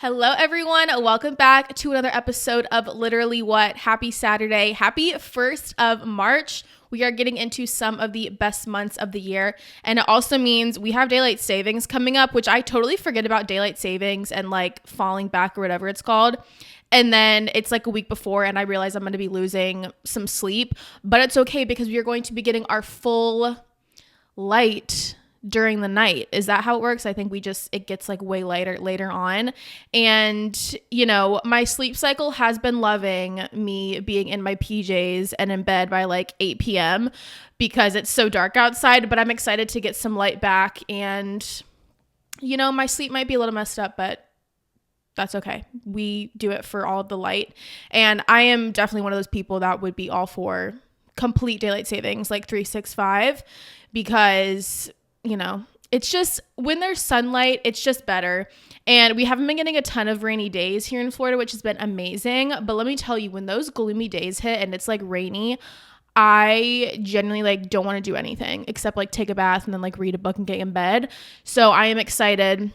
Hello, everyone. Welcome back to another episode of Literally What. Happy Saturday. Happy 1st of March. We are getting into some of the best months of the year. And it also means we have daylight savings coming up, which I totally forget about daylight savings and like falling back or whatever it's called. And then it's like a week before and I realize I'm going to be losing some sleep. But it's okay because we are going to be getting our full light during the night. Is that how it works? I think it gets like way later on. And, you know, my sleep cycle has been loving me being in my PJs and in bed by like 8 p.m. because it's so dark outside, but I'm excited to get some light back. And, you know, my sleep might be a little messed up, but that's okay. We do it for all of the light. And I am definitely one of those people that would be all for complete daylight savings, like 365, because you know, it's just when there's sunlight, it's just better. And we haven't been getting a ton of rainy days here in Florida, which has been amazing. But let me tell you, when those gloomy days hit and it's like rainy, I genuinely like don't want to do anything except like take a bath and then like read a book and get in bed. So I am excited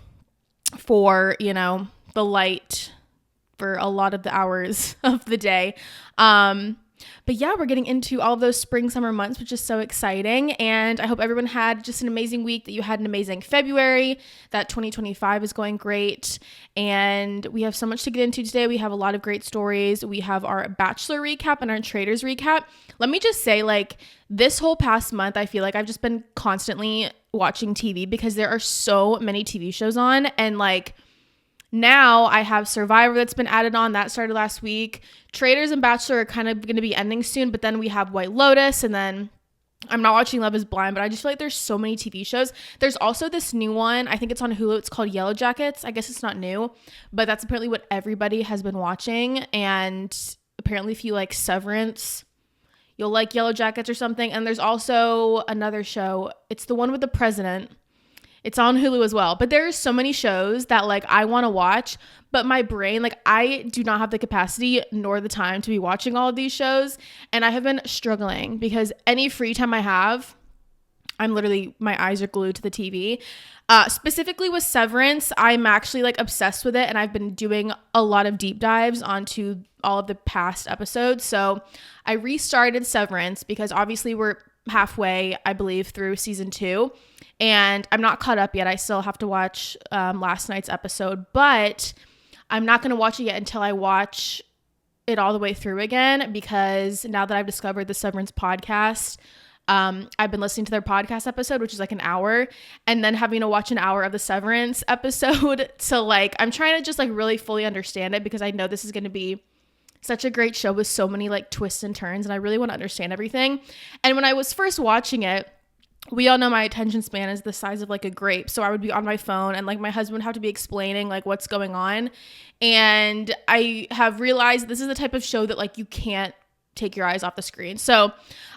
for, you know, the light for a lot of the hours of the day. But yeah, we're getting into all of those spring, summer months, which is so exciting. And I hope everyone had just an amazing week, that you had an amazing February, that 2025 is going great. And we have so much to get into today. We have a lot of great stories. We have our Bachelor recap and our Traitors recap. Let me just say, like, this whole past month, I feel like I've just been constantly watching TV because there are so many TV shows on. And like, now I have Survivor that's been added on. That started last week. Traitors and Bachelor are kind of going to be ending soon, but then we have White Lotus, and then I'm not watching Love is Blind, but I just feel like there's so many TV shows. There's also this new one. I think it's on Hulu. It's called Yellow Jackets. I guess it's not new, but that's apparently what everybody has been watching. And apparently if you like Severance, you'll like Yellow Jackets or something. And there's also another show. It's the one with the president. It's on Hulu as well. But there's so many shows that like I want to watch, but my brain, like I do not have the capacity nor the time to be watching all of these shows. And I have been struggling because any free time I have, my eyes are glued to the TV. Specifically with Severance, I'm actually like obsessed with it. And I've been doing a lot of deep dives onto all of the past episodes. So I restarted Severance because obviously we're halfway, I believe, through season 2. And I'm not caught up yet. I still have to watch last night's episode, but I'm not going to watch it yet until I watch it all the way through again, because now that I've discovered the Severance podcast, I've been listening to their podcast episode, which is like an hour, and then having to watch an hour of the Severance episode. So like, I'm trying to just like really fully understand it because I know this is going to be such a great show with so many like twists and turns, and I really want to understand everything. And when I was first watching it, we all know my attention span is the size of like a grape. So I would be on my phone and like my husband would have to be explaining like what's going on. And I have realized this is the type of show that like you can't take your eyes off the screen. So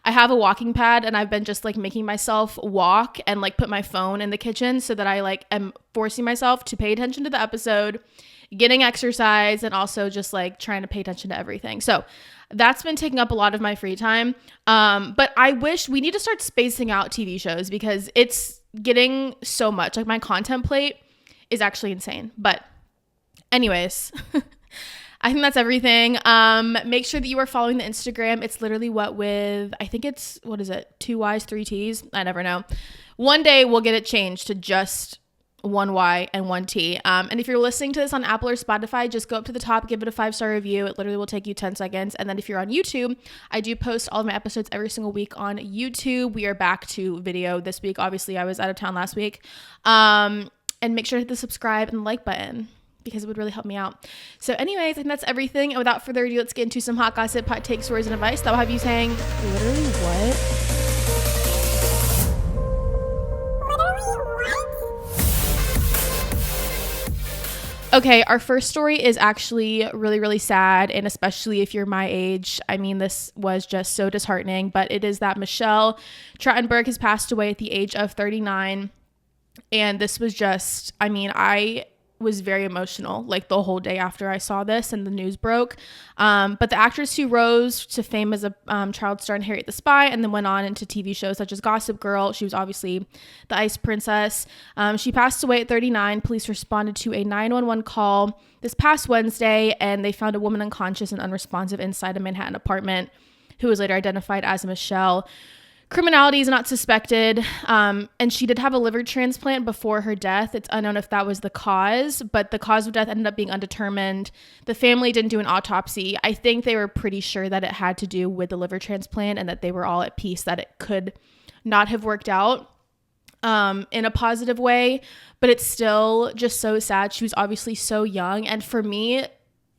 I have a walking pad and I've been just like making myself walk and like put my phone in the kitchen so that I like am forcing myself to pay attention to the episode, getting exercise, and also just like trying to pay attention to everything. So that's been taking up a lot of my free time. But I wish we need to start spacing out TV shows because it's getting so much. Like my content plate is actually insane. But anyways, I think that's everything. Make sure that you are following the Instagram. It's literally what with, I think it's, 2 Y's, 3 T's? I never know. One day we'll get it changed to just 1 Y and 1 T. And if you're listening to this on Apple or Spotify, just go up to the top, give it a 5-star review. It literally will take you 10 seconds. And then if you're on YouTube, I do post all of my episodes every single week on YouTube. We are back to video this week. Obviously, I was out of town last week. And make sure to hit the subscribe and like button because it would really help me out. So anyways, I think that's everything. And without further ado, let's get into some hot gossip, hot takes, stories, and advice that will have you saying, literally what? Okay, our first story is actually really, really sad, and especially if you're my age, I mean, this was just so disheartening, but it is that Michelle Trachtenberg has passed away at the age of 39, and this was just, I mean, I was very emotional, like the whole day after I saw this and the news broke. But the actress who rose to fame as a child star in Harriet the Spy and then went on into TV shows such as Gossip Girl, she was obviously the Ice Princess. She passed away at 39. Police responded to a 911 call this past Wednesday, and they found a woman unconscious and unresponsive inside a Manhattan apartment who was later identified as Michelle. Criminality is not suspected, and she did have a liver transplant before her death. It's unknown if that was the cause, but the cause of death ended up being undetermined. The family didn't do an autopsy. I think they were pretty sure that it had to do with the liver transplant and that they were all at peace that it could not have worked out in a positive way, but it's still just so sad. She was obviously so young, and for me,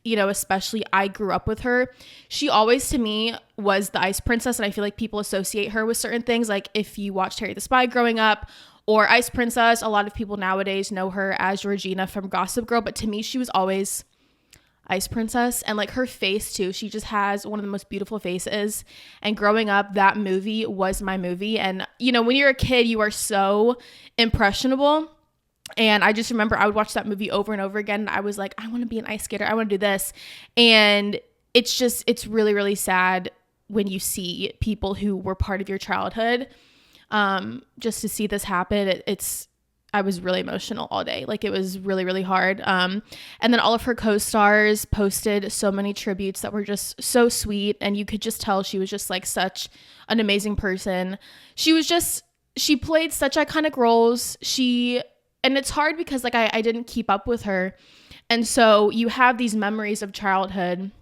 you know, especially I grew up with her. She always, to me, was the Ice Princess, and I feel like people associate her with certain things. Like if you watched Harry the Spy growing up or Ice Princess, a lot of people nowadays know her as Georgina from Gossip Girl, but to me, she was always Ice Princess. And like her face too, she just has one of the most beautiful faces. And growing up, that movie was my movie. And you know, when you're a kid, you are so impressionable. And I just remember I would watch that movie over and over again. And I was like, I want to be an ice skater. I want to do this. And it's really, really sad when you see people who were part of your childhood. Just to see this happen, I was really emotional all day. Like it was really, really hard. And then all of her co-stars posted so many tributes that were just so sweet. And you could just tell she was just like such an amazing person. She played such iconic roles. And it's hard because like I didn't keep up with her. And so you have these memories of childhood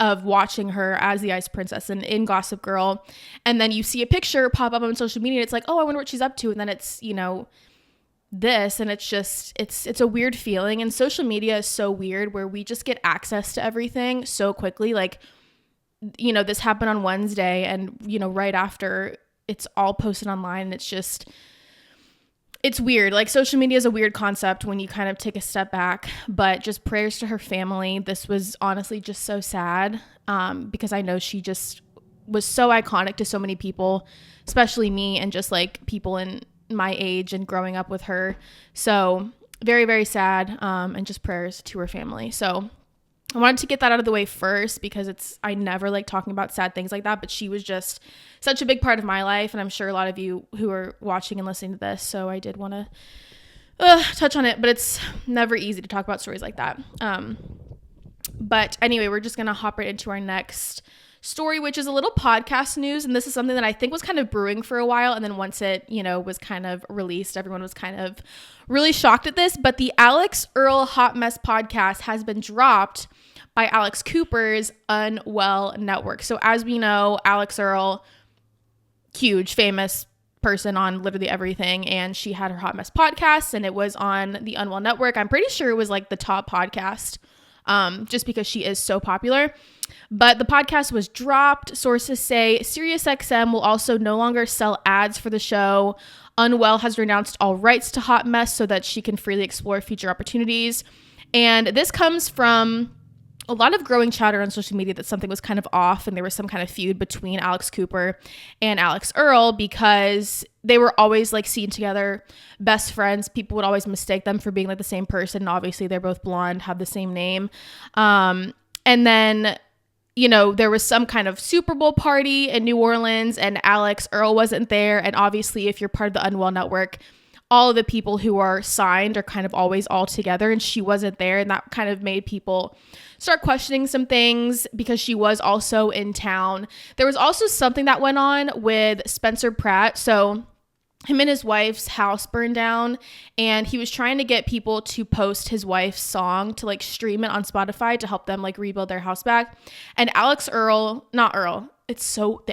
of watching her as the Ice Princess and in Gossip Girl. And then you see a picture pop up on social media and it's like, oh, I wonder what she's up to. And then it's, you know, this, and it's just, it's a weird feeling. And social media is so weird where we just get access to everything so quickly. Like, you know, this happened on Wednesday and, you know, right after it's all posted online. And it's weird. Like social media is a weird concept when you kind of take a step back, but just prayers to her family. This was honestly just so sad because I know she just was so iconic to so many people, especially me and just like people in my age and growing up with her. So very, very sad, and just prayers to her family. So I wanted to get that out of the way first because I never like talking about sad things like that, but she was just such a big part of my life. And I'm sure a lot of you who are watching and listening to this. So I did want to touch on it, but it's never easy to talk about stories like that. But anyway, we're just going to hop right into our next story, which is a little podcast news. And this is something that I think was kind of brewing for a while. And then once it, you know, was kind of released, everyone was kind of really shocked at this. But the ALIX Hot Mess podcast has been dropped by Alex Cooper's Unwell network. So as we know, Alex Earl, huge, famous person on literally everything. And she had her Hot Mess podcast and it was on the Unwell network. I'm pretty sure it was like the top podcast, just because she is so popular. But the podcast was dropped. Sources say SiriusXM will also no longer sell ads for the show. Unwell has renounced all rights to Hot Mess so that she can freely explore future opportunities. And this comes from a lot of growing chatter on social media that something was kind of off and there was some kind of feud between Alex Cooper and Alex Earl because they were always like seen together, best friends. People would always mistake them for being like the same person. Obviously, they're both blonde, have the same name. And then, you know, there was some kind of Super Bowl party in New Orleans and Alex Earl wasn't there. And obviously, if you're part of the Unwell network, all of the people who are signed are kind of always all together and she wasn't there. And that kind of made people start questioning some things because she was also in town. There was also something that went on with Spencer Pratt. So him and his wife's house burned down and he was trying to get people to post his wife's song to like stream it on Spotify to help them like rebuild their house back. And Alex Earl, not Earl,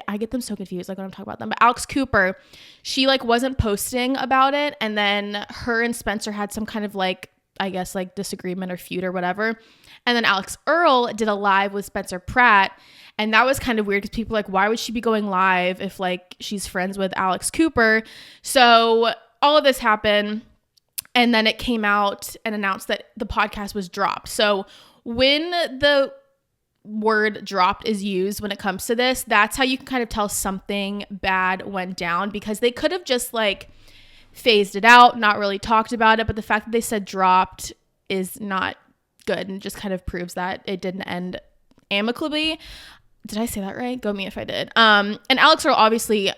I get them so confused like when I'm talking about them, but Alex Cooper, she like wasn't posting about it. And then her and Spencer had some kind of like, I guess like disagreement or feud or whatever. And then Alex Earl did a live with Spencer Pratt. And that was kind of weird because people were like, why would she be going live if like she's friends with Alex Cooper? So all of this happened. And then it came out and announced that the podcast was dropped. So when the word dropped is used when it comes to this, that's how you can kind of tell something bad went down because they could have just like phased it out, not really talked about it. But the fact that they said dropped is not good and just kind of proves that it didn't end amicably. Did I say that right? Go me if I did. And Alix Earle, obviously,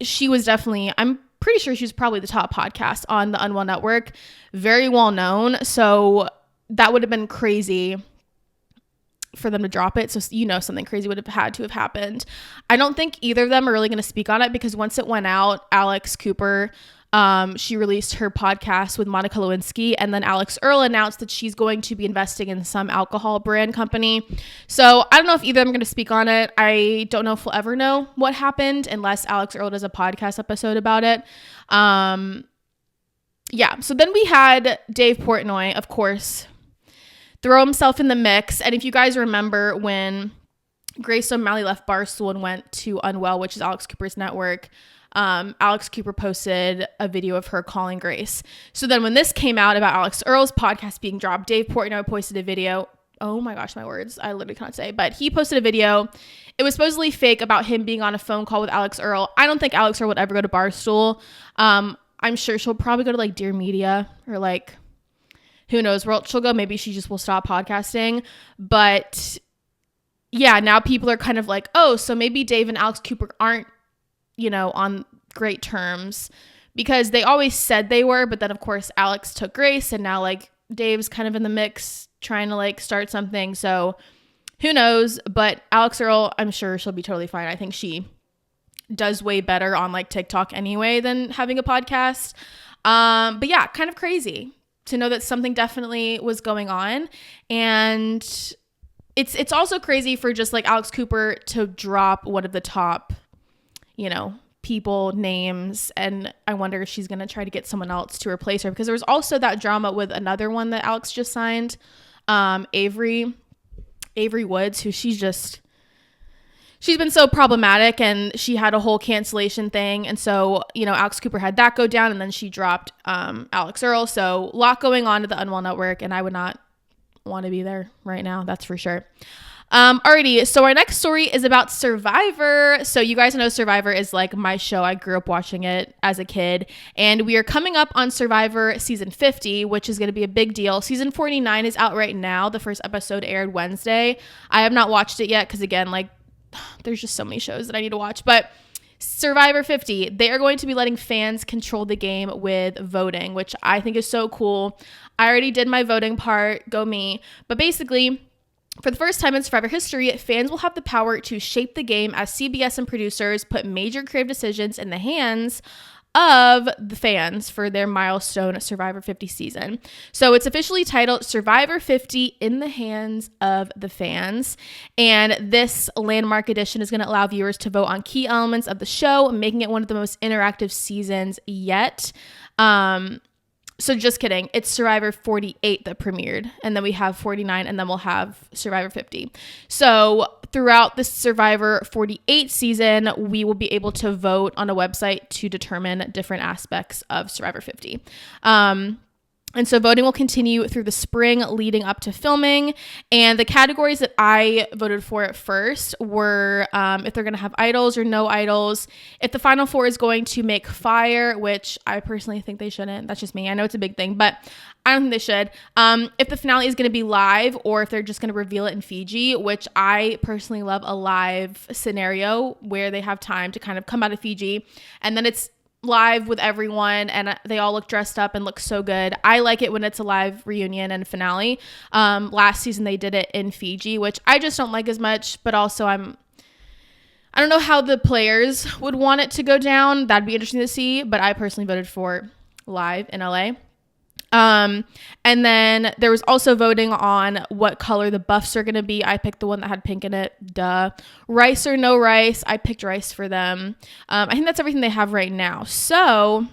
she was definitely, I'm pretty sure she was probably the top podcast on the Unwell Network. Very well known. So that would have been crazy for them to drop it. So, something crazy would have had to have happened. I don't think either of them are really going to speak on it because once it went out, Alex Cooper, she released her podcast with Monica Lewinsky, and then Alix Earle announced that she's going to be investing in some alcohol brand company. So I don't know if either of them are going to speak on it. I don't know if we'll ever know what happened unless Alix Earle does a podcast episode about it. Yeah. So then we had Dave Portnoy, of course, throw himself in the mix. And if you guys remember when Grace O'Malley left Barstool and went to Unwell, which is Alex Cooper's network, Alex Cooper posted a video of her calling Grace. So then when this came out about Alix Earle's podcast being dropped, Dave Portnoy posted a video. Oh my gosh, my words. I literally can't say. But he posted a video. It was supposedly fake about him being on a phone call with Alix Earle. I don't think Alix Earle would ever go to Barstool. I'm sure she'll probably go to like Dear Media or like who knows where she'll go. Maybe she just will stop podcasting. But yeah, now people are kind of like, oh, so maybe Dave and Alex Cooper aren't, on great terms, because they always said they were, but then of course Alex took Grace and now like Dave's kind of in the mix trying to like start something. So who knows, but Alix Earle, I'm sure she'll be totally fine. I think she does way better on like TikTok anyway than having a podcast. But yeah, kind of crazy to know that something definitely was going on. And it's also crazy for just like Alex Cooper to drop one of the top, people names, and I wonder if she's going to try to get someone else to replace her, because there was also that drama with another one that Alex just signed, Avery Woods, who she's been so problematic, and she had a whole cancellation thing. And so, Alex Cooper had that go down, and then she dropped Alix Earle. So a lot going on to the Unwell Network, and I would not want to be there right now. That's for sure. Alrighty, so our next story is about Survivor. So you guys know Survivor is like my show. I grew up watching it as a kid, and we are coming up on Survivor season 50, which is going to be a big deal. Season 49 is out right now. The first episode aired Wednesday. I have not watched it yet because, again, like, there's just so many shows that I need to watch. But Survivor 50, they are going to be letting fans control the game with voting, which I think is so cool. I already did my voting part. Go me. But basically, for the first time in Survivor history, fans will have the power to shape the game as CBS and producers put major creative decisions in the hands of the fans for their milestone Survivor 50 season. So it's officially titled Survivor 50 in the Hands of the Fans. And this landmark edition is going to allow viewers to vote on key elements of the show, making it one of the most interactive seasons yet. So just kidding. It's Survivor 48 that premiered, and then we have 49, and then we'll have Survivor 50. So throughout the Survivor 48 season, we will be able to vote on a website to determine different aspects of Survivor 50. And so voting will continue through the spring leading up to filming. And the categories that I voted for at first were if they're going to have idols or no idols, if the final four is going to make fire, which I personally think they shouldn't. That's just me. I know it's a big thing, but I don't think they should. If the finale is going to be live, or if they're just going to reveal it in Fiji, which I personally love a live scenario where they have time to kind of come out of Fiji and then it's live with everyone and they all look dressed up and look so good. I like it when it's a live reunion and finale. Last season they did it in Fiji, which I just don't like as much, but also I don't know how the players would want it to go down. That'd be interesting to see, but I personally voted for live in LA. And then there was also voting on what color the buffs are going to be. I picked the one that had pink in it. Duh. Rice or no rice. I picked rice for them. I think that's everything they have right now. So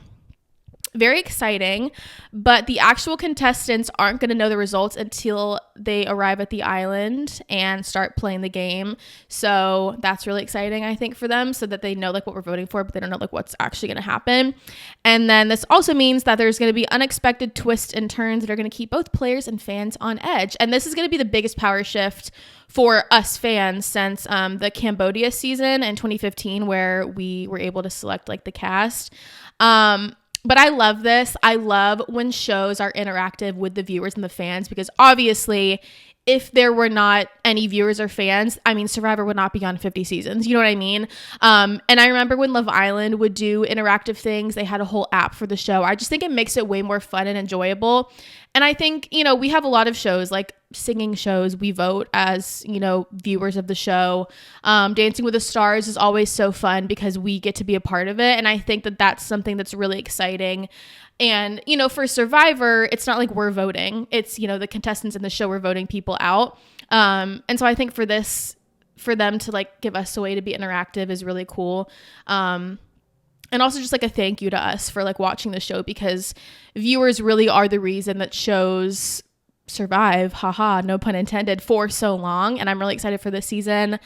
very exciting, but the actual contestants aren't going to know the results until they arrive at the island and start playing the game. So that's really exciting, I think, for them, so that they know like what we're voting for, but they don't know like what's actually going to happen. And then this also means that there's going to be unexpected twists and turns that are going to keep both players and fans on edge. And this is going to be the biggest power shift for us fans since the Cambodia season in 2015, where we were able to select like the cast. But I love this. I love when shows are interactive with the viewers and the fans, because obviously if there were not any viewers or fans, I mean, Survivor would not be on 50 seasons. You know what I mean? And I remember when Love Island would do interactive things, they had a whole app for the show. I just think it makes it way more fun and enjoyable. And I think, you know, we have a lot of shows like singing shows. We vote as, you know, viewers of the show. Dancing with the Stars is always so fun because we get to be a part of it. And I think that that's something that's really exciting. And, you know, for Survivor, it's not like we're voting. It's, you know, the contestants in the show are voting people out. And so I think for them to like give us a way to be interactive is really cool. And also just like a thank you to us for like watching the show, because viewers really are the reason that shows survive, haha, no pun intended, for so long. And I'm really excited for this season.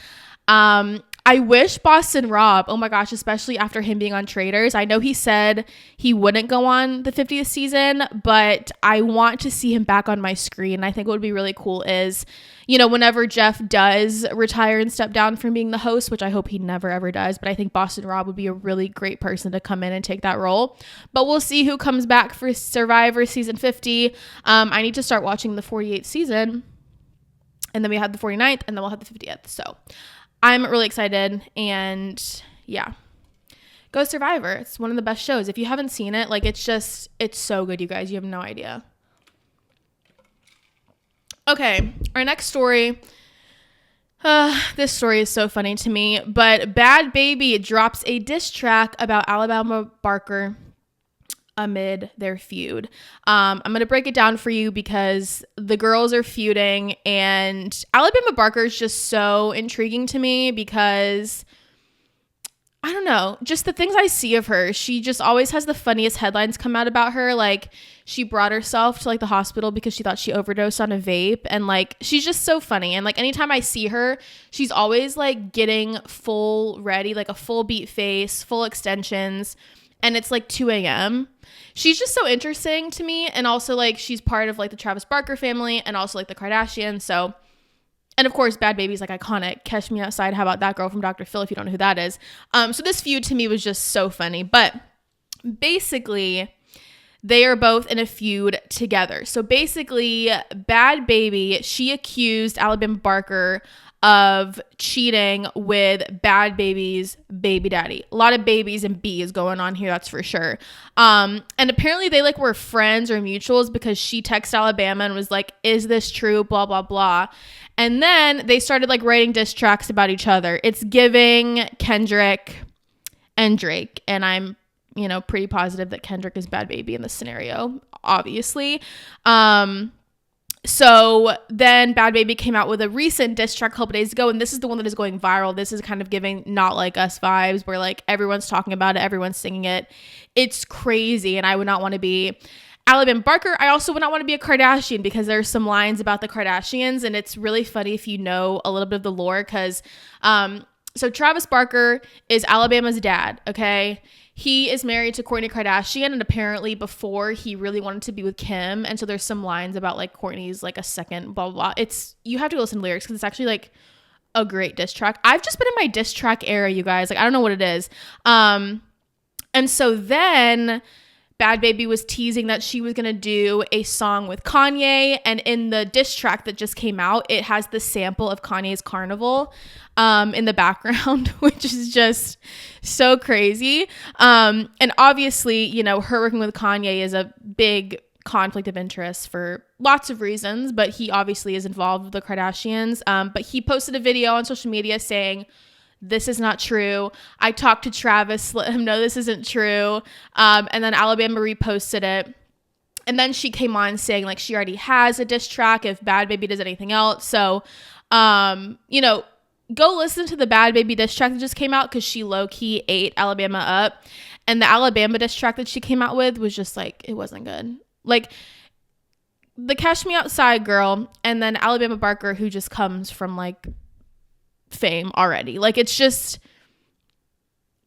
I wish Boston Rob, oh my gosh, especially after him being on Traitors. I know he said he wouldn't go on the 50th season, but I want to see him back on my screen. I think what would be really cool is, you know, whenever Jeff does retire and step down from being the host, which I hope he never ever does, but I think Boston Rob would be a really great person to come in and take that role. But we'll see who comes back for Survivor season 50. I need to start watching the 48th season, and then we have the 49th, and then we'll have the 50th. So I'm really excited, and yeah, go Survivor. It's one of the best shows. If you haven't seen it, like, it's so good, you guys. You have no idea. Okay, our next story. This story is so funny to me, but Bad Baby drops a diss track about Alabama Barker amid their feud. I'm going to break it down for you because the girls are feuding, and Alabama Barker is just so intriguing to me because, I don't know, just the things I see of her, she just always has the funniest headlines come out about her. Like, she brought herself to like the hospital because she thought she overdosed on a vape, and like, she's just so funny. And like, anytime I see her, she's always like getting full ready, like a full beat face, full extensions, and it's like 2 a.m. She's just so interesting to me. And also, like, she's part of like the Travis Barker family and also like the Kardashians. So, and of course, Bad Baby's like iconic. Catch Me Outside. How about that girl from Dr. Phil, if you don't know who that is? So this feud to me was just so funny. But basically, they are both in a feud together. So basically, Bad Baby, she accused Alabama Barker of cheating with Bad Baby's baby daddy. A lot of babies and B's going on here, that's for sure. And apparently they like were friends or mutuals, because she texted Alabama and was like, is this true? Blah, blah, blah. And then they started like writing diss tracks about each other. It's giving Kendrick and Drake. And I'm, you know, pretty positive that Kendrick is Bad Baby in this scenario, obviously. So then Bad Baby came out with a recent diss track a couple days ago, and this is the one that is going viral. This is kind of giving Not Like Us vibes, where like everyone's talking about it, everyone's singing it. It's crazy, and I would not want to be Alabama Barker. I also would not want to be a Kardashian, because there's some lines about the Kardashians, and it's really funny if you know a little bit of the lore, because so Travis Barker is Alabama's dad, okay? He is married to Kourtney Kardashian, and apparently before he really wanted to be with Kim. And so there's some lines about like Kourtney's like a second blah, blah, blah. You have to go listen to lyrics, because it's actually like a great diss track. I've just been in my diss track era, you guys. Like, I don't know what it is. And so then Bad Baby was teasing that she was going to do a song with Kanye. And in the diss track that just came out, it has the sample of Kanye's Carnival in the background, which is just so crazy. And obviously, you know, her working with Kanye is a big conflict of interest for lots of reasons, but he obviously is involved with the Kardashians. But he posted a video on social media saying, this is not true. I talked to Travis, let him know this isn't true. And then Alabama reposted it. And then she came on saying like she already has a diss track if Bad Baby does anything else. So, you know, go listen to the Bad Baby diss track that just came out, because she low-key ate Alabama up. And the Alabama diss track that she came out with was just like, it wasn't good. Like, the Catch Me Outside girl, and then Alabama Barker, who just comes from like fame already. Like, it's just,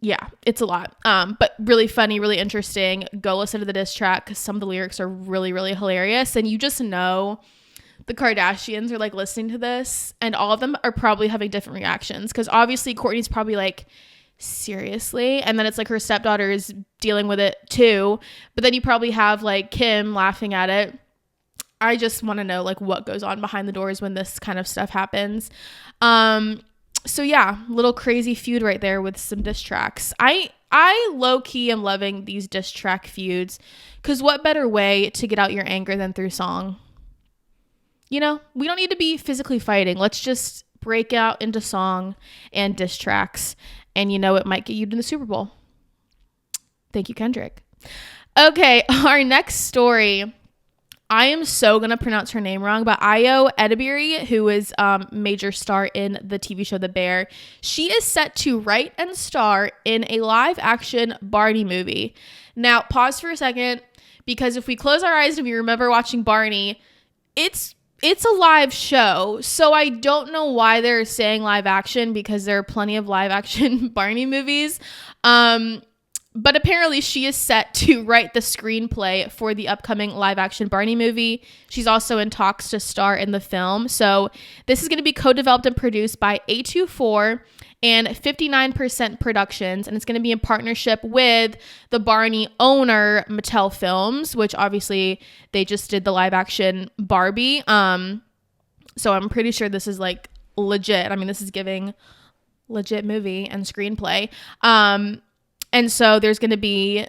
yeah, it's a lot. But really funny, really interesting. Go listen to the diss track, because some of the lyrics are really, really hilarious. And you just know the Kardashians are like listening to this, and all of them are probably having different reactions, because obviously Kourtney's probably like seriously? And then it's like her stepdaughter is dealing with it too, but then you probably have like Kim laughing at it. I just want to know like what goes on behind the doors when this kind of stuff happens. So yeah, little crazy feud right there with some diss tracks. I low-key am loving these diss track feuds, because what better way to get out your anger than through song? You know, we don't need to be physically fighting. Let's just break out into song and diss tracks, and you know, it might get you to the Super Bowl. Thank you, Kendrick. Okay, our next story. I am so going to pronounce her name wrong, but EDEBIRI, who is major star in the TV show The Bear, she is set to write and star in a live action Barney movie. Now, pause for a second, because if we close our eyes and we remember watching Barney, it's a live show. So I don't know why they're saying live action, because there are plenty of live action Barney movies. But apparently she is set to write the screenplay for the upcoming live action Barney movie. She's also in talks to star in the film. So this is going to be co-developed and produced by A24 and 59% Productions. And it's going to be in partnership with the Barney owner, Mattel Films, which obviously they just did the live action Barbie. So I'm pretty sure this is like legit. I mean, this is giving legit movie and screenplay. And so there's going to be,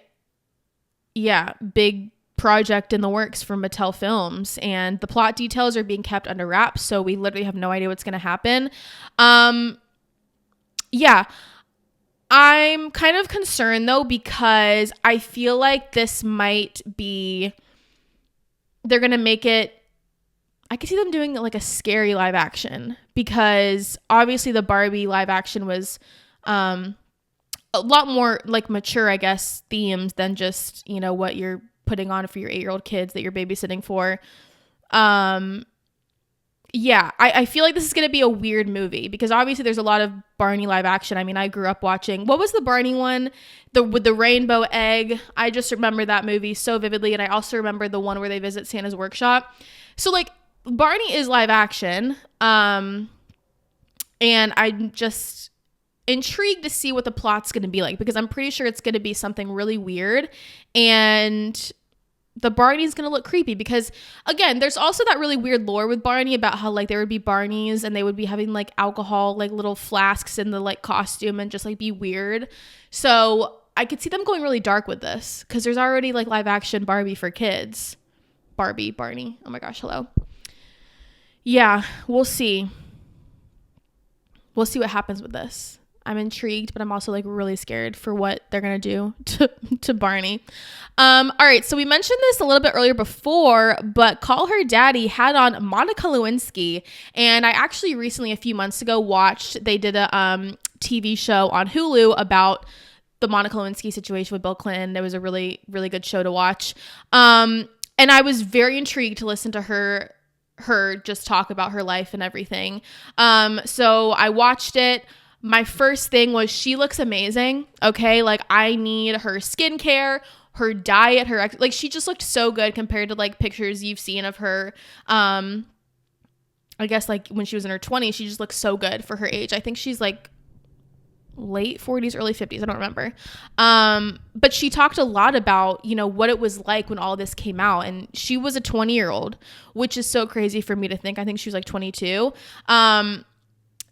big project in the works from Mattel Films, and the plot details are being kept under wraps. So we literally have no idea what's going to happen. I'm kind of concerned though, because I feel like this might be, they're going to make it, I could see them doing like a scary live action, because obviously the Barbie live action was, a lot more like mature, I guess, themes than just, you know, what you're putting on for your 8-year-old kids that you're babysitting for. I feel like this is going to be a weird movie, because obviously there's a lot of Barney live action. I mean, I grew up watching, what was the Barney one? With the rainbow egg. I just remember that movie so vividly. And I also remember the one where they visit Santa's workshop. So like Barney is live action. And I'm just intrigued to see what the plot's going to be like, because I'm pretty sure it's going to be something really weird, and the Barney's going to look creepy, because again, there's also that really weird lore with Barney about how like there would be Barneys and they would be having like alcohol, like little flasks in the like costume, and just like be weird. So I could see them going really dark with this, because there's already like live action Barbie for kids. Barney. Oh my gosh. Hello. Yeah, we'll see. We'll see what happens with this. I'm intrigued, but I'm also like really scared for what they're going to do to Barney. All right. So we mentioned this a little bit earlier before, but Call Her Daddy had on Monica Lewinsky. And I actually recently, a few months ago, they did a TV show on Hulu about the Monica Lewinsky situation with Bill Clinton. It was a really, really good show to watch. And I was very intrigued to listen to her just talk about her life and everything. So I watched it. My first thing was, she looks amazing. Okay. Like, I need her skincare, her diet, like she just looked so good compared to like pictures you've seen of her. I guess like when she was in her 20s, she just looks so good for her age. I think she's like late 40s, early 50s. I don't remember. But she talked a lot about, you know, what it was like when all this came out. And she was a 20-year-old, which is so crazy for me to think. I think she was like 22.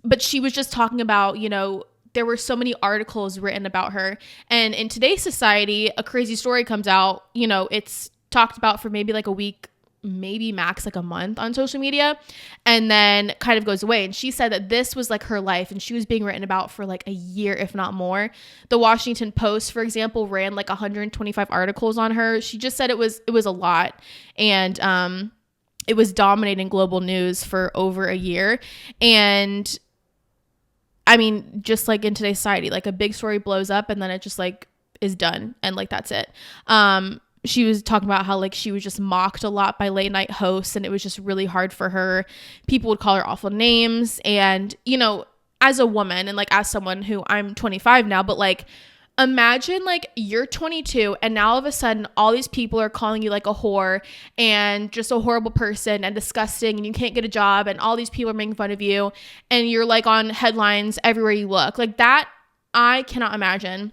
But she was just talking about, you know, there were so many articles written about her. And in today's society, a crazy story comes out, you know, it's talked about for maybe like a week, maybe max like a month on social media, and then kind of goes away. And she said that this was like her life, and she was being written about for like a year, if not more. The Washington Post, for example, ran like 125 articles on her. She just said it was a lot. And it was dominating global news for over a year. And I mean, just like in today's society, like a big story blows up and then it just like is done. And like, that's it. She was talking about how like she was just mocked a lot by late night hosts, and it was just really hard for her. People would call her awful names. And, you know, as a woman and like as someone who, I'm 25 now, but like imagine like you're 22 and now all of a sudden all these people are calling you like a whore and just a horrible person and disgusting, and you can't get a job and all these people are making fun of you and you're like on headlines everywhere you look. Like that I cannot imagine.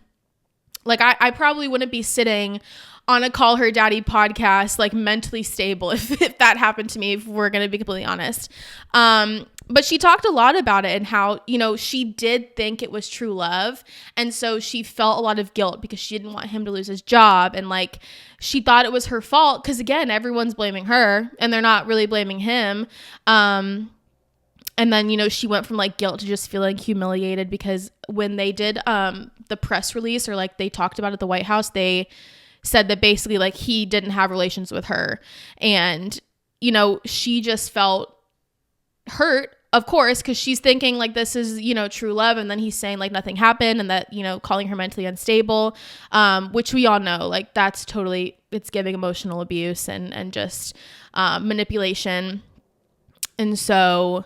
Like, I probably wouldn't be sitting on a Call Her Daddy podcast, like, mentally stable if that happened to me, if we're going to be completely honest. But she talked a lot about it and how, you know, she did think it was true love. And so she felt a lot of guilt because she didn't want him to lose his job. And, like, she thought it was her fault because, again, everyone's blaming her and they're not really blaming him. And then, you know, she went from, like, guilt to just feeling humiliated because when they did the press release, or, like, they talked about it at the White House, they said that basically, like, he didn't have relations with her. And, you know, she just felt hurt, of course, because she's thinking, like, this is, you know, true love. And then he's saying, like, nothing happened, and that, you know, calling her mentally unstable, which we all know, like, that's totally, it's giving emotional abuse and just manipulation. And so,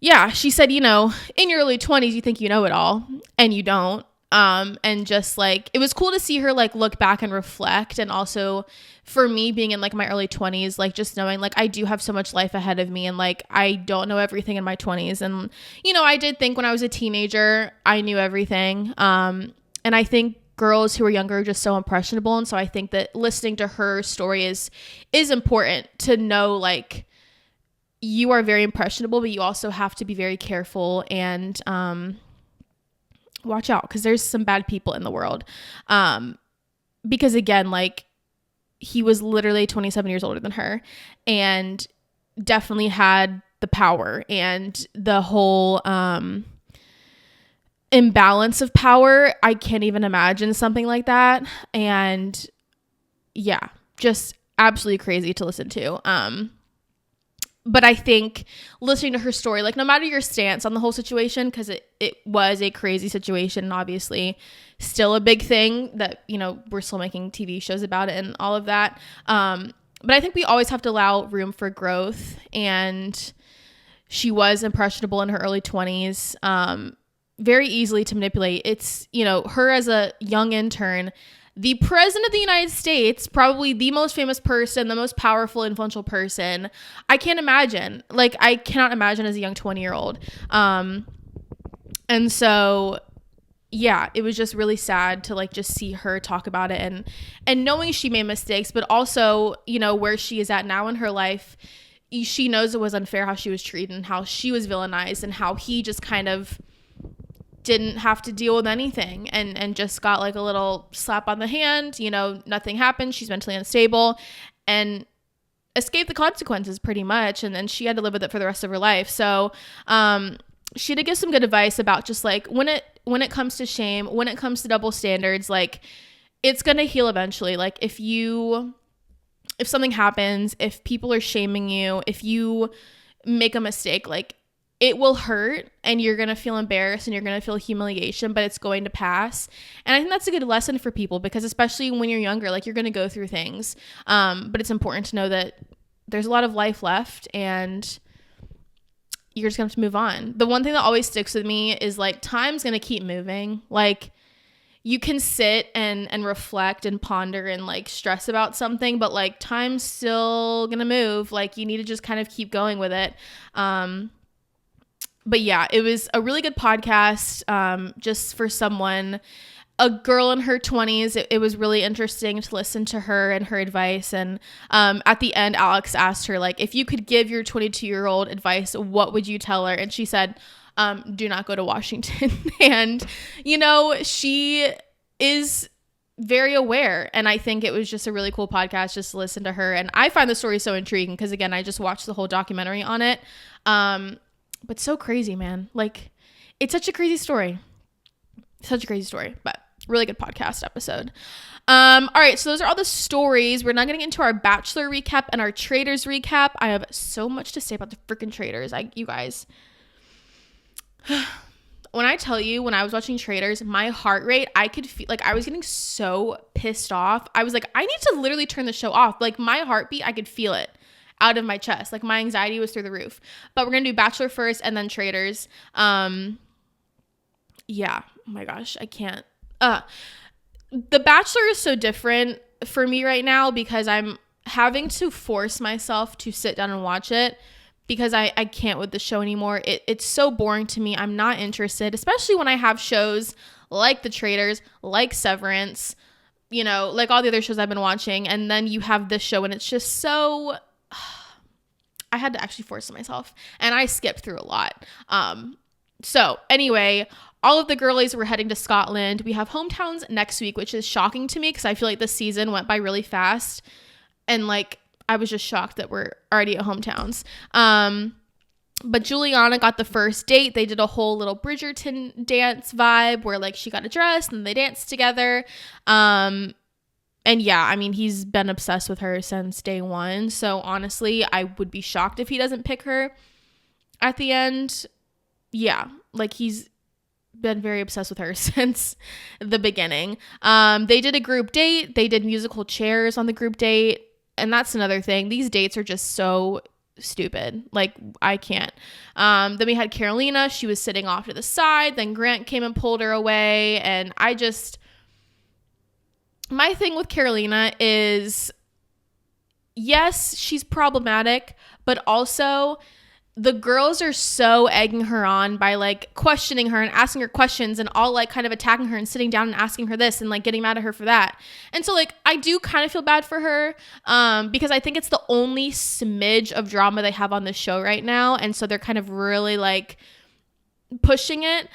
yeah, she said, you know, in your early 20s, you think you know it all, and you don't. And just, like, it was cool to see her, like, look back and reflect. And also for me, being in, like, my early 20s, like, just knowing, like, I do have so much life ahead of me, and, like, I don't know everything in my 20s. And, you know, I did think when I was a teenager, I knew everything. And I think girls who are younger are just so impressionable. And so I think that listening to her story is important to know, like, you are very impressionable, but you also have to be very careful and watch out, because there's some bad people in the world. Because, again, like, he was literally 27 years older than her and definitely had the power, and the whole imbalance of power. I can't even imagine something like that. And yeah, just absolutely crazy to listen to. But I think listening to her story, like, no matter your stance on the whole situation, because it was a crazy situation, and obviously still a big thing that, you know, we're still making TV shows about it and all of that. But I think we always have to allow room for growth. And she was impressionable in her early 20s, very easily to manipulate. It's, you know, her as a young intern, the president of the United States, probably the most famous person, the most powerful, influential person. I can't imagine. Like, I cannot imagine as a young 20-year-old. And so, yeah, it was just really sad to, like, just see her talk about it, and knowing she made mistakes, but also, you know, where she is at now in her life, she knows it was unfair how she was treated and how she was villainized and how he just kind of didn't have to deal with anything and just got, like, a little slap on the hand, you know, nothing happened. She's mentally unstable and escaped the consequences pretty much. And then she had to live with it for the rest of her life. So, she did give some good advice about just, like, when it comes to shame, when it comes to double standards, like, it's going to heal eventually. Like, if something happens, if people are shaming you, if you make a mistake, like, it will hurt and you're going to feel embarrassed and you're going to feel humiliation, but it's going to pass. And I think that's a good lesson for people, because especially when you're younger, like, you're going to go through things. But it's important to know that there's a lot of life left and you're just going to have to move on. The one thing that always sticks with me is, like, time's going to keep moving. Like, you can sit and reflect and ponder and, like, stress about something, but, like, time's still going to move. Like, you need to just kind of keep going with it. But yeah, it was a really good podcast, just for someone, a girl in her 20s. It was really interesting to listen to her and her advice. And at the end, Alex asked her, like, if you could give your 22-year-old advice, what would you tell her? And she said, do not go to Washington. And, you know, she is very aware. And I think it was just a really cool podcast just to listen to her. And I find the story so intriguing because, again, I just watched the whole documentary on it. But so crazy, man. Like, it's such a crazy story. Such a crazy story, but really good podcast episode. All right, so those are all the stories. We're now getting into our Bachelor recap and our Traitors recap. I have so much to say about the freaking Traitors. You guys. When I tell you, when I was watching Traitors, my heart rate, I could feel, like, I was getting so pissed off. I was like, I need to literally turn the show off. Like, my heartbeat, I could feel it out of my chest. Like, my anxiety was through the roof. But we're gonna do Bachelor first and then Traitors. Yeah, oh my gosh, I can't. The Bachelor is so different for me right now because I'm having to force myself to sit down and watch it because I can't with the show anymore. It's so boring to me. I'm not interested, especially when I have shows like The Traitors, like Severance, you know, like all the other shows I've been watching. And then you have this show and it's just so, I had to actually force myself and I skipped through a lot. So anyway, all of the girlies were heading to Scotland. We have hometowns next week, which is shocking to me because I feel like this season went by really fast. And like, I was just shocked that we're already at hometowns. But Juliana got the first date. They did a whole little Bridgerton dance vibe where like she got a dress and they danced together. And yeah, I mean, he's been obsessed with her since day one. So honestly, I would be shocked if he doesn't pick her at the end. Yeah, like he's been very obsessed with her since the beginning. They did a group date. They did musical chairs on the group date. And that's another thing. These dates are just so stupid. Like, I can't. Then we had Carolina. She was sitting off to the side. Then Grant came and pulled her away. And my thing with Carolina is, yes, she's problematic, but also the girls are so egging her on by like questioning her and asking her questions and all like kind of attacking her and sitting down and asking her this and like getting mad at her for that. And so like I do kind of feel bad for her because I think it's the only smidge of drama they have on this show right now. And so they're kind of really like pushing it.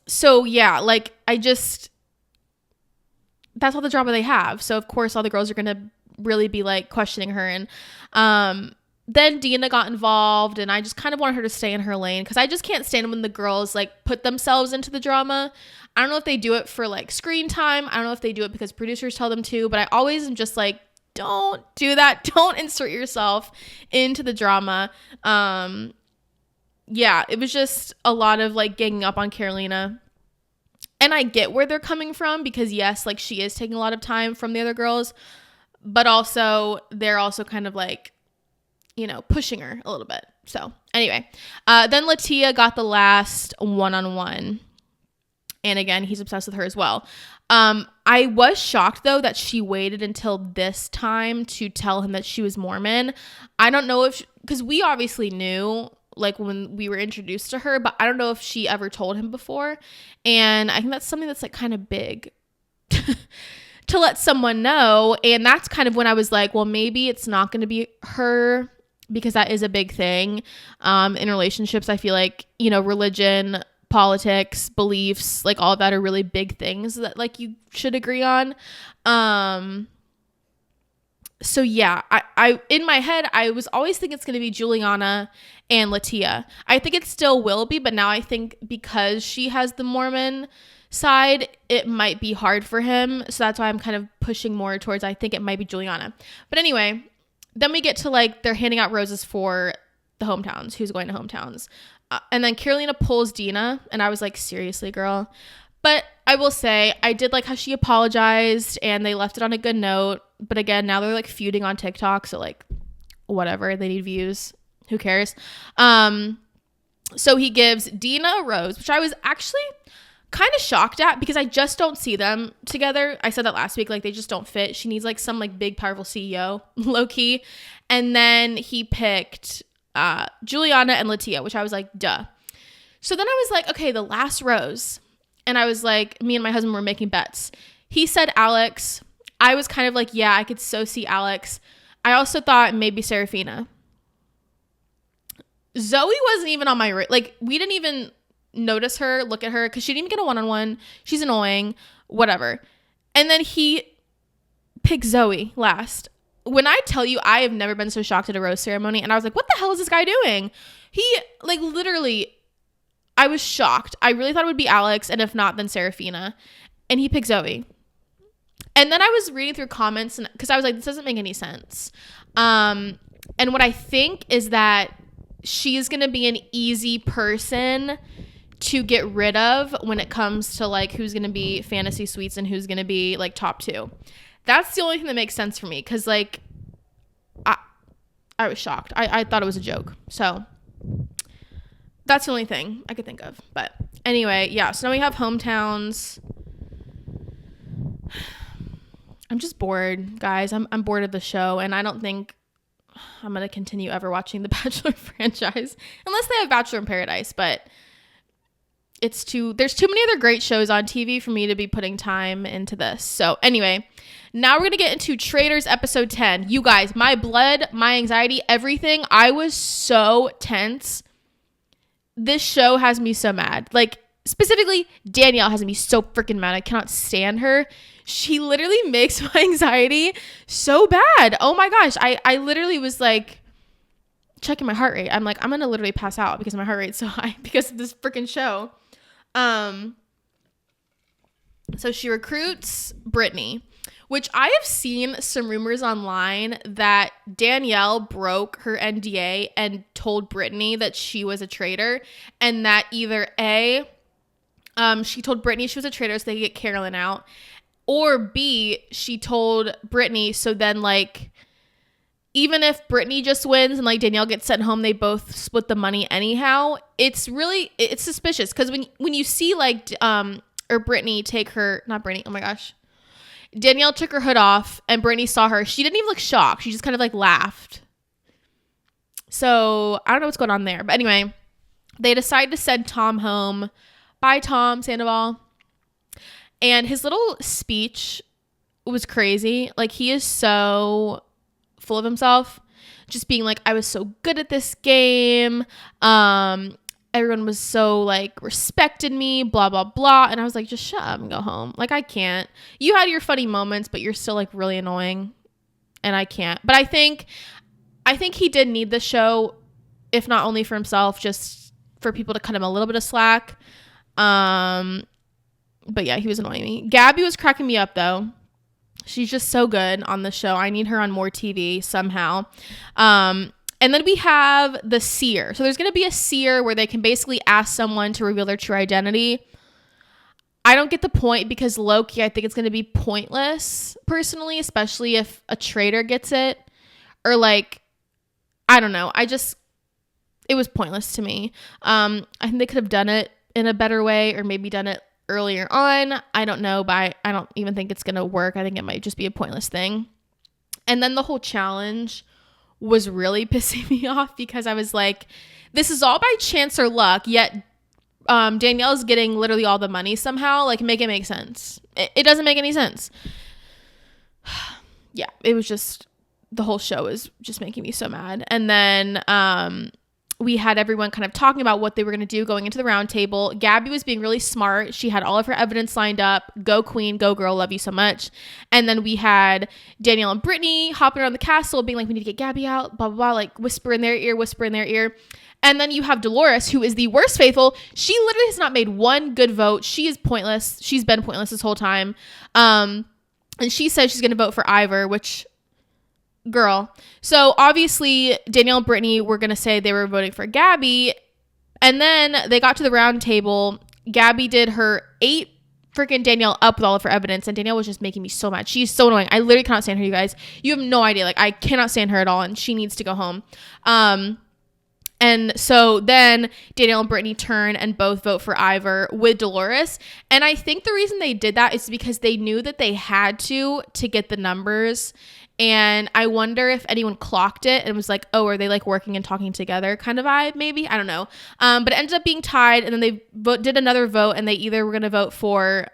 So yeah, like that's all the drama they have. So of course all the girls are going to really be like questioning her. And then Dina got involved and I just kind of wanted her to stay in her lane because I just can't stand when the girls like put themselves into the drama. I don't know if they do it for like screen time. I don't know if they do it because producers tell them to, but I always am just like, don't do that. Don't insert yourself into the drama. Yeah, it was just a lot of like ganging up on Carolina. And I get where they're coming from because yes, like she is taking a lot of time from the other girls, but also they're also kind of like, you know, pushing her a little bit. So anyway, then Latia got the last one-on-one. And again, he's obsessed with her as well. I was shocked though that she waited until this time to tell him that she was Mormon. I don't know because we obviously knew like when we were introduced to her, but I don't know if she ever told him before. And I think that's something that's like kind of big to let someone know. And that's kind of when I was like, well, maybe it's not going to be her, because that is a big thing in relationships. I feel like, you know, religion, politics, beliefs, like all of that are really big things that like you should agree on. So yeah, I in my head, I was always thinking it's going to be Juliana and Latia. I think it still will be, but now I think because she has the Mormon side, it might be hard for him. So that's why I'm kind of pushing more towards, I think it might be Juliana. But anyway, then we get to like, they're handing out roses for the hometowns, who's going to hometowns. And then Carolina pulls Dina and I was like, seriously, girl. But I will say, I did like how she apologized and they left it on a good note. But again, now they're like feuding on TikTok. So like, whatever, they need views. Who cares? So he gives Dina a rose, which I was actually kind of shocked at because I just don't see them together. I said that last week, like they just don't fit. She needs like some like big powerful CEO, low key. And then he picked Juliana and Latia, which I was like, duh. So then I was like, okay, the last rose. And I was like, me and my husband were making bets. He said ALIX. I was kind of like, yeah, I could so see ALIX. I also thought maybe Serafina. Zoe wasn't even on my like we didn't even notice her, look at her, because she didn't even get a one-on-one. She's annoying, whatever. And then he picked Zoe last. When I tell you, I have never been so shocked at a rose ceremony, and I was like, what the hell is this guy doing? He like literally, I was shocked. I really thought it would be ALIX, and if not, then Serafina. And he picked Zoe. And then I was reading through comments because I was like, this doesn't make any sense. And what I think is that she's going to be an easy person to get rid of when it comes to like who's going to be fantasy suites and who's going to be like top two. That's the only thing that makes sense for me because like I was shocked. I thought it was a joke. So that's the only thing I could think of. But anyway, yeah. So now we have hometowns. I'm just bored, guys. I'm bored of the show, and I don't think I'm going to continue ever watching the Bachelor franchise unless they have Bachelor in Paradise, but there's too many other great shows on TV for me to be putting time into this. So anyway, now we're going to get into Traitors episode 10. You guys, my blood, my anxiety, everything. I was so tense. This show has me so mad. Like, specifically, Danielle has me so freaking mad. I cannot stand her. She literally makes my anxiety so bad. Oh my gosh. I literally was like checking my heart rate. I'm like, I'm going to literally pass out because my heart rate's so high because of this freaking show. So she recruits Brittany, which I have seen some rumors online that Danielle broke her NDA and told Brittany that she was a traitor, and that either A, she told Brittany she was a traitor so they could get Carolyn out, or B, she told Brittany so then, like, even if Brittany just wins and, like, Danielle gets sent home, they both split the money anyhow. It's suspicious because when you see, like, or Brittany take her, not Brittany, oh my gosh. Danielle took her hood off and Brittany saw her. She didn't even look shocked. She just kind of, like, laughed. So I don't know what's going on there. But anyway, they decide to send Tom home. Bye, Tom Sandoval. And his little speech was crazy. Like, he is so full of himself, just being like, I was so good at this game. Everyone was so, like, respected me, blah, blah, blah. And I was like, just shut up and go home. Like, I can't. You had your funny moments, but you're still, like, really annoying. And I can't. But I think he did need the show, if not only for himself, just for people to cut him a little bit of slack. But yeah, he was annoying me. Gabby was cracking me up, though. She's just so good on the show. I need her on more TV somehow. And then we have the seer. So there's going to be a seer where they can basically ask someone to reveal their true identity. I don't get the point because low-key, I think it's going to be pointless, personally, especially if a traitor gets it. Or, like, I don't know. It was pointless to me. I think they could have done it in a better way, or maybe done it earlier on. I don't know, but I don't even think it's going to work. I think it might just be a pointless thing. And then the whole challenge was really pissing me off because I was like, this is all by chance or luck, yet Danielle's getting literally all the money somehow. Like, make it make sense. It doesn't make any sense. Yeah, it was just, the whole show is just making me so mad. And then we had everyone kind of talking about what they were going to do going into the round table. Gabby was being really smart. She had all of her evidence lined up. Go queen, go girl, love you so much. And then we had Danielle and Brittany hopping around the castle being like, we need to get Gabby out, blah, blah, blah, like whisper in their ear. And then you have Dolores, who is the worst faithful. She literally has not made one good vote. She is pointless. She's been pointless this whole time. And she said she's going to vote for Ivor, which... girl. So obviously Danielle and Brittany were going to say they were voting for Gabby. And then they got to the round table. Gabby did her 8 freaking Danielle up with all of her evidence. And Danielle was just making me so mad. She's so annoying. I literally cannot stand her, you guys. You have no idea. Like, I cannot stand her at all. And she needs to go home. And so then Danielle and Brittany turn and both vote for Ivor with Dolores. And I think the reason they did that is because they knew that they had to get the numbers. And I wonder if anyone clocked it and was like, oh, are they like working and talking together kind of vibe, maybe? I don't know. But it ended up being tied. And then they did another vote, and they either were going to vote for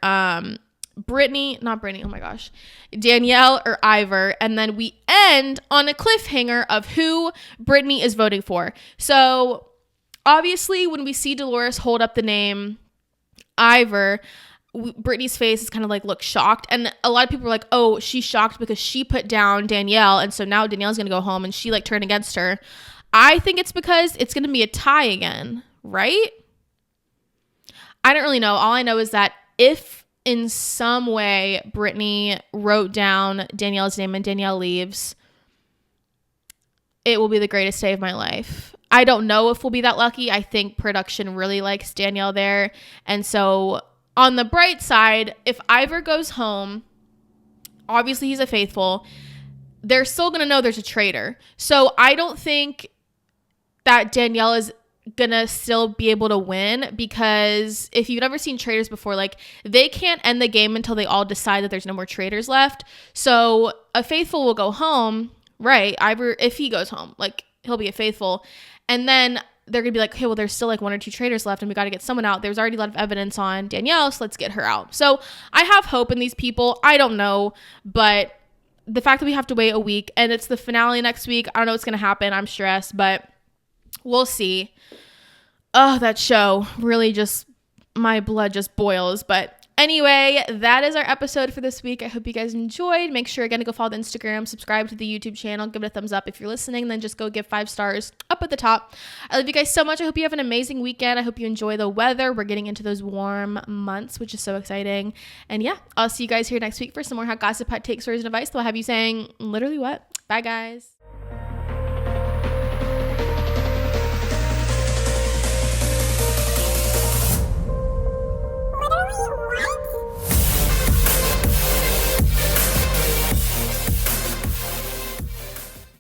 Danielle or Ivor. And then we end on a cliffhanger of who Brittany is voting for. So obviously when we see Dolores hold up the name Ivor, Brittany's face is kind of like, look shocked. And a lot of people were like, oh, she's shocked because she put down Danielle. And so now Danielle's going to go home and she like turned against her. I think it's because it's going to be a tie again, right? I don't really know. All I know is that if in some way Brittany wrote down Danielle's name and Danielle leaves, it will be the greatest day of my life. I don't know if we'll be that lucky. I think production really likes Danielle there. And so on the bright side, if Ivor goes home, obviously he's a faithful, they're still going to know there's a traitor. So I don't think that Danielle is going to still be able to win, because if you've never seen traitors before, like, they can't end the game until they all decide that there's no more traitors left. So a faithful will go home, right, if he goes home, like he'll be a faithful. And then they're gonna be like, okay, well, there's still like 1 or 2 traitors left and we got to get someone out. There's already a lot of evidence on Danielle, so let's get her out. So I have hope in these people. I don't know, but the fact that we have to wait a week and it's the finale next week, I don't know what's gonna happen. I'm stressed, but we'll see. Oh, that show really just, my blood just boils. But anyway, that is our episode for this week. I hope you guys enjoyed. Make sure again to go follow the Instagram, subscribe to the YouTube channel, give it a thumbs up if you're listening, then just go give 5 stars up at the top. I love you guys so much. I hope you have an amazing weekend. I hope you enjoy the weather. We're getting into those warm months, which is so exciting. And yeah, I'll see you guys here next week for some more hot gossip, hot takes, stories, and advice. I'll have you saying literally what? Bye, guys.